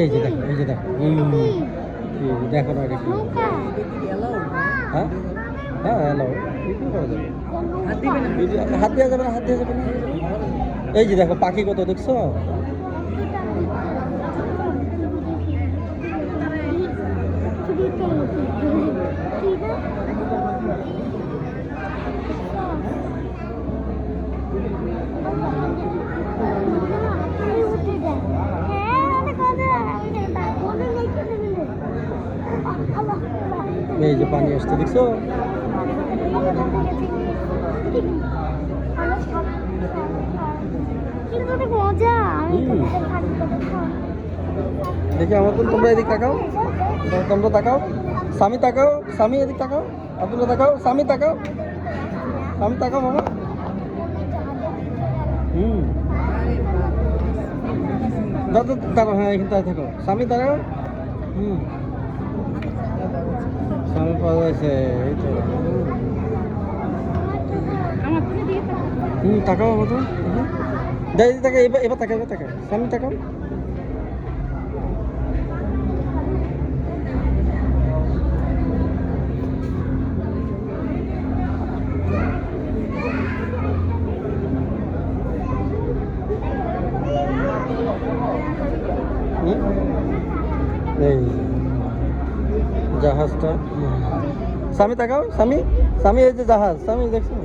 এই যে দেখো, এই যে দেখো, দেখো না এটা কি? হ্যাঁ হ্যাঁ, হ্যালো, হাত দেওয়া যাবে না, হাত দেওয়া যাবে না। এই যে দেখো পাখি কত দেখছো? এই যে পানি আসছে দেখছো? দেখি আমার তো, তোমরা এদিক তাকাও, তোমরা তাকাও, স্বামী তাকাও, স্বামী এদিক তাকাও, আব্দুল্লাহ তাকাও, স্বামী তাকাও, স্বামী তাকাও বাবা। দাদা তাকাও, হ্যাঁ এখানে থাকো, স্বামী তাকাও। স্বামী পাওয়া যাচ্ছে, এই তো। তাকাও বাবা, তো দাদি তাকা, এবার এবার তাকা, এবার তাকা, স্বামী তাকাও। এই জাহাজটা, স্বামী তাকাও, স্বামী, স্বামী এই যে জাহাজ, স্বামী দেখছো?